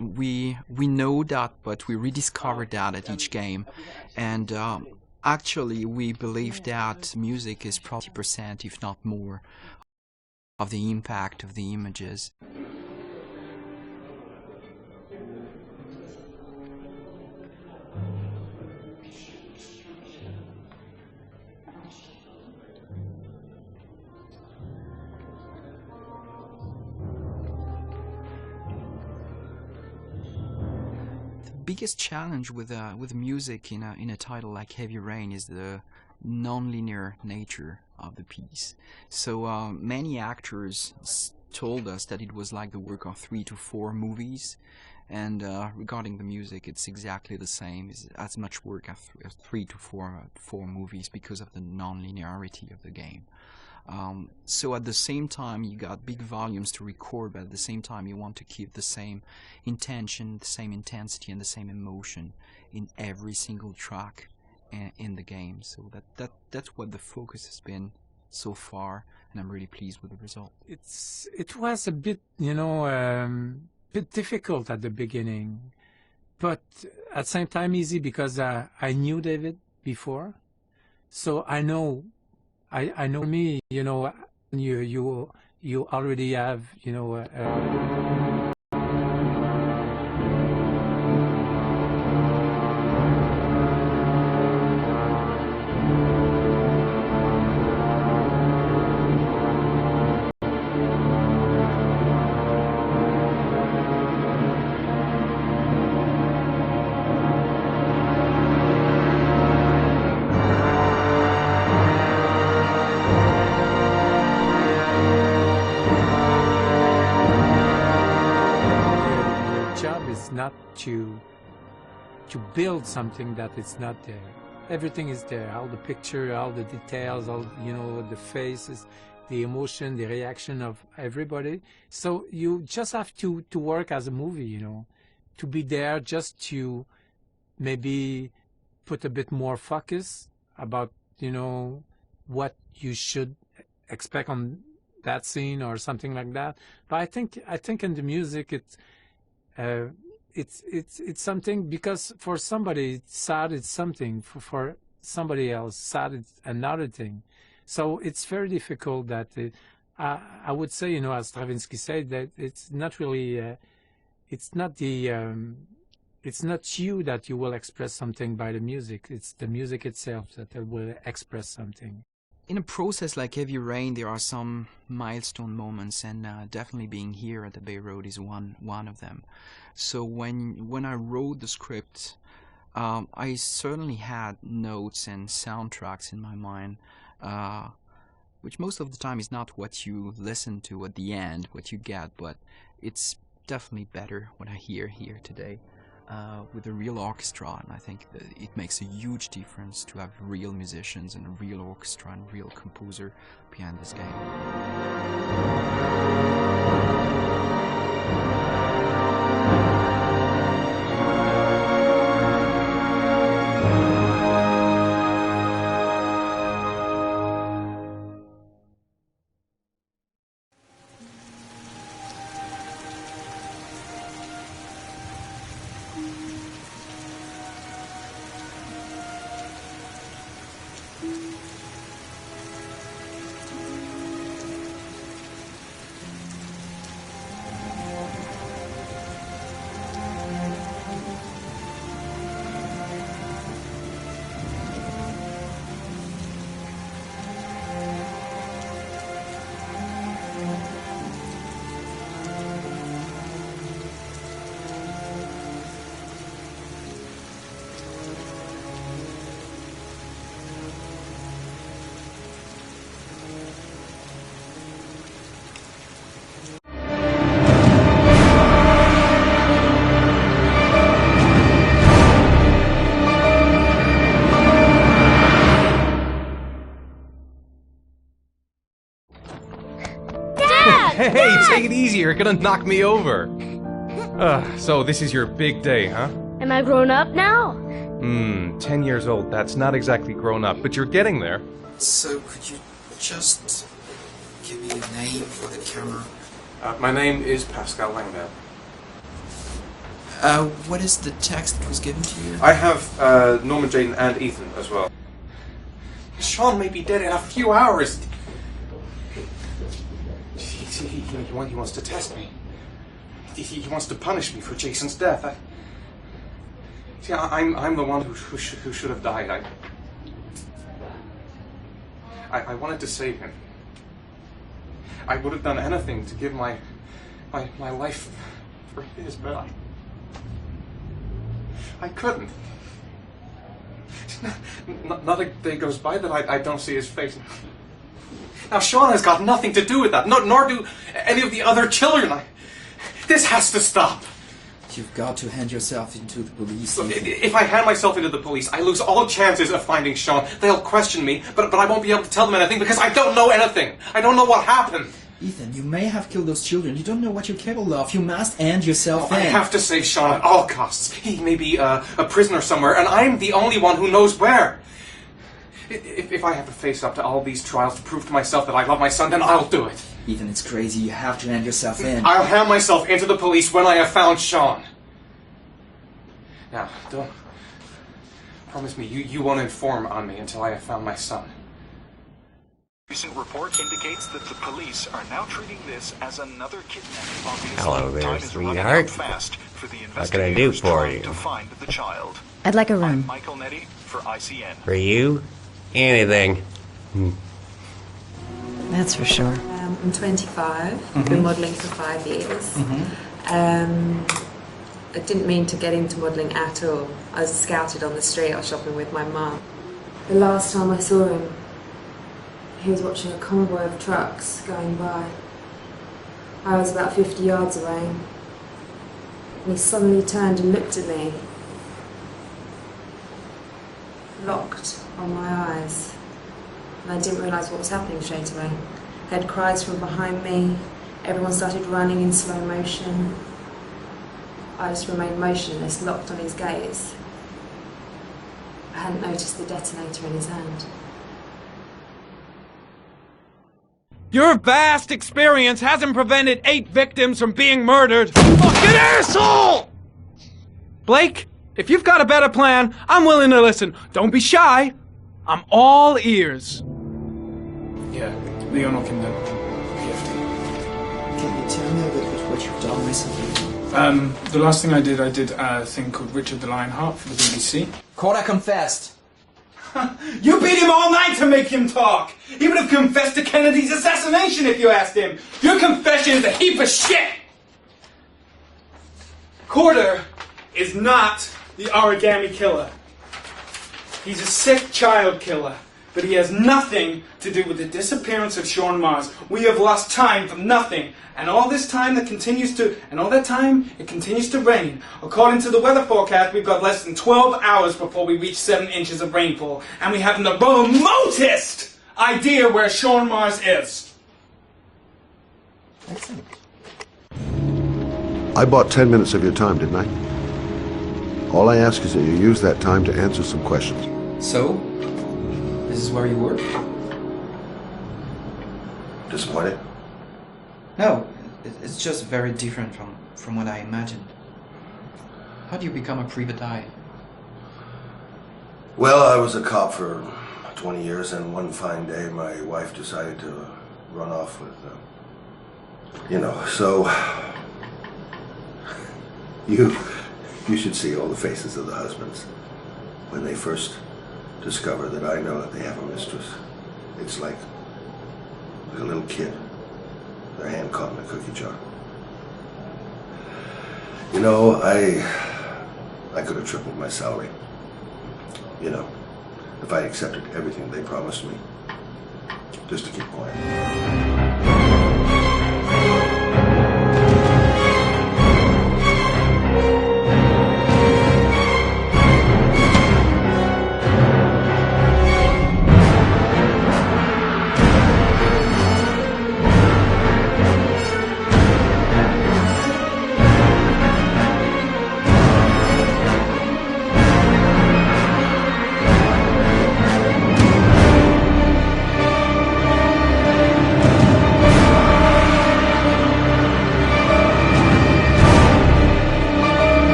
we know that, but we rediscover that at each game, and actually we believe that music is probably 50%, if not more, of the impact of the images. Biggest challenge with music in a title like Heavy Rain is the non-linear nature of the piece. So many actors told us that it was like the work of 3 to 4 movies, and regarding the music, it's exactly the same. It's as much work as 3 to 4 movies because of the non-linearity of the game. So at the same time you got big volumes to record, but at the same time you want to keep the same intention, the same intensity and the same emotion in every single track in the game. So that's what the focus has been so far, and I'm really pleased with the result. It was a bit, bit difficult at the beginning, but at the same time easy because I knew David before, so I know me, you already have, not to build something that is not there. Everything is there, all the picture, all the details, all the faces, the emotion, the reaction of everybody. So you just have to work as a movie, to be there, just to maybe put a bit more focus about what you should expect on that scene or something like that. But I think in the music it's something, because for somebody sad it's something, for somebody else sad it's another thing. So it's very difficult that I would say, as Stravinsky said, that it's not really it's not you that you will express something by the music. It's the music itself that will express something. In a process like Heavy Rain, there are some milestone moments, and definitely being here at the Bay Road is one of them. So when I wrote the script, I certainly had notes and soundtracks in my mind, which most of the time is not what you listen to at the end, what you get, but it's definitely better what I hear here today. With a real orchestra, and I think that it makes a huge difference to have real musicians and a real orchestra and real composer behind this game. Hey, take it easy, you're gonna knock me over. So this is your big day, huh? Am I grown up now? 10 years old, that's not exactly grown up, but you're getting there. So could you just give me a name for the camera? My name is Pascal Langbert. What is the text that was given to you? I have Norman, Jaden, and Ethan as well. Sean may be dead in a few hours. He wants to test me. He wants to punish me for Jason's death. I'm the one who should have died. I wanted to save him. I would have done anything to give my life for his, but I couldn't. Not a day goes by that I don't see his face. Now Sean has got nothing to do with that, nor do any of the other children. This has to stop. You've got to hand yourself into the police. Look, if I hand myself into the police, I lose all chances of finding Sean. They'll question me, but I won't be able to tell them anything because I don't know anything. I don't know what happened. Ethan, you may have killed those children. You don't know what you're capable of. You must hand yourself in. I have to save Sean at all costs. He may be a prisoner somewhere, and I'm the only one who knows where. If I have to face up to all these trials to prove to myself that I love my son, then I'll do it. Ethan, it's crazy. You have to hand yourself in. I'll hand myself into the police when I have found Sean. Now, don't... Promise me you won't inform on me until I have found my son. Recent report indicates that the police are now treating this as another kidnapping. Obviously, Hello there, time is running sweetheart. out fast for the What can I do investigators for trying you? to find the child. I'd like a I'm room. Michael Nettie for ICN. For you? Anything. That's for sure. I'm 25. I've been modelling for 5 years. I didn't mean to get into modelling at all. I was scouted on the street. I was shopping with my mum. The last time I saw him, he was watching a convoy of trucks going by. I was about 50 yards away, and he suddenly turned and looked at me, locked on my eyes, and I didn't realise what was happening straight away. I heard cries from behind me, everyone started running in slow motion. I just remained motionless, locked on his gaze. I hadn't noticed the detonator in his hand. Your vast experience hasn't prevented 8 victims from being murdered. Fucking asshole! Blake, if you've got a better plan, I'm willing to listen. Don't be shy. I'm all ears. Yeah, Leon Ockenden, Can you tell me a bit about what you've done recently? The last thing I did a thing called Richard the Lionheart for the BBC. Corda confessed. You beat him all night to make him talk! He would have confessed to Kennedy's assassination if you asked him! Your confession is a heap of shit! Corder is not the origami killer. He's a sick child killer, but he has nothing to do with the disappearance of Sean Mars. We have lost time for nothing, and all this time it continues to rain. According to the weather forecast, we've got less than 12 hours before we reach 7 inches of rainfall, and we haven't the remotest idea where Sean Mars is. Excellent. I bought 10 minutes of your time, didn't I? All I ask is that you use that time to answer some questions. So, this is where you work? Disappointed? No, it's just very different from what I imagined. How do you become a private eye? Well, I was a cop for 20 years, and one fine day my wife decided to run off with, so... You should see all the faces of the husbands when they first discover that I know that they have a mistress. It's like a little kid, their hand caught in a cookie jar. I could have tripled my salary. If I accepted everything they promised me, just to keep quiet.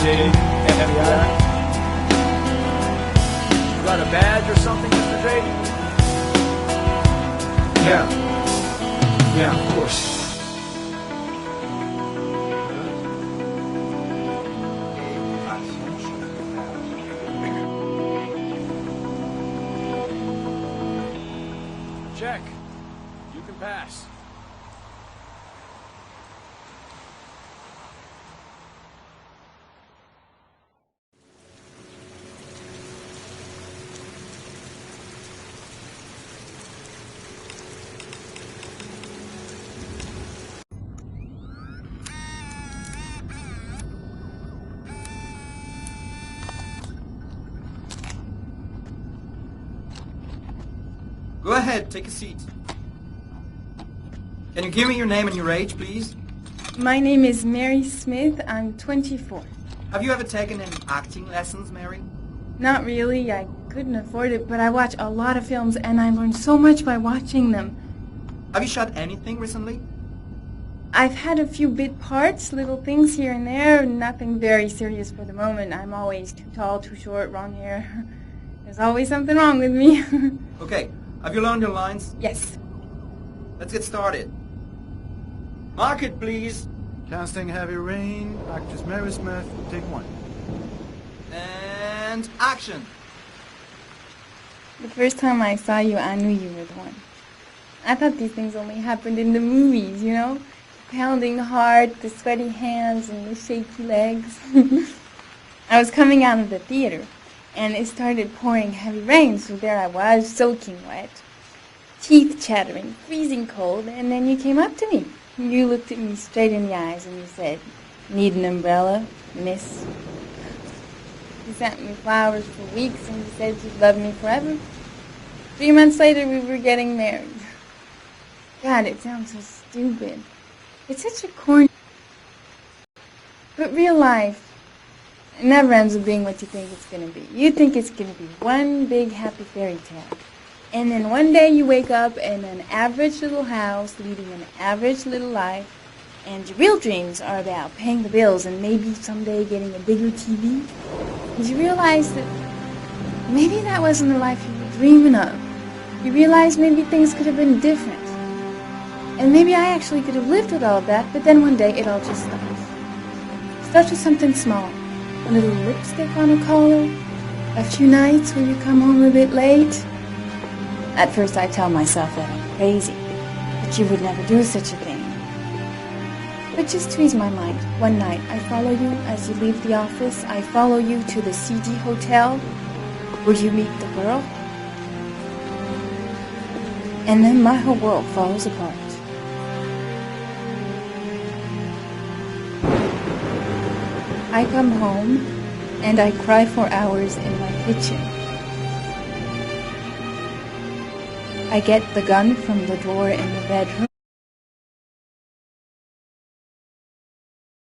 JD, FBI. You got a badge or something, Mr. J? Yeah, of course. Check. You can pass. Go ahead, take a seat. Can you give me your name and your age, please? My name is Mary Smith. I'm 24. Have you ever taken any acting lessons, Mary? Not really. I couldn't afford it, but I watch a lot of films and I learned so much by watching them. Have you shot anything recently? I've had a few bit parts, little things here and there, nothing very serious for the moment. I'm always too tall, too short, wrong hair. There's always something wrong with me. Okay, have you learned your lines? Yes. Let's get started. Mark it, please. Casting Heavy Rain, actress Mary Smith, take one. And action. The first time I saw you, I knew you were the one. I thought these things only happened in the movies, you know? The pounding heart, the sweaty hands, and the shaky legs. I was coming out of the theater, and it started pouring heavy rain, so there I was, soaking wet, teeth chattering, freezing cold, and then you came up to me. You looked at me straight in the eyes, and you said, "Need an umbrella, miss?" You sent me flowers for weeks, and you said you'd love me forever. 3 months later, we were getting married. God, it sounds so stupid. It's such a corny... But real life, it never ends up being what you think it's going to be. You think it's going to be one big happy fairy tale. And then one day you wake up in an average little house, leading an average little life, and your real dreams are about paying the bills and maybe someday getting a bigger TV. And you realize that maybe that wasn't the life you were dreaming of. You realize maybe things could have been different. And maybe I actually could have lived with all of that, but then one day it all just stops. It starts with something small. A little lipstick on a collar, a few nights where you come home a bit late. At first I tell myself that I'm crazy, that you would never do such a thing. But just to ease my mind, one night I follow you as you leave the office. I follow you to the CD hotel where you meet the girl. And then my whole world falls apart. I come home and I cry for hours in my kitchen. I get the gun from the drawer in the bedroom.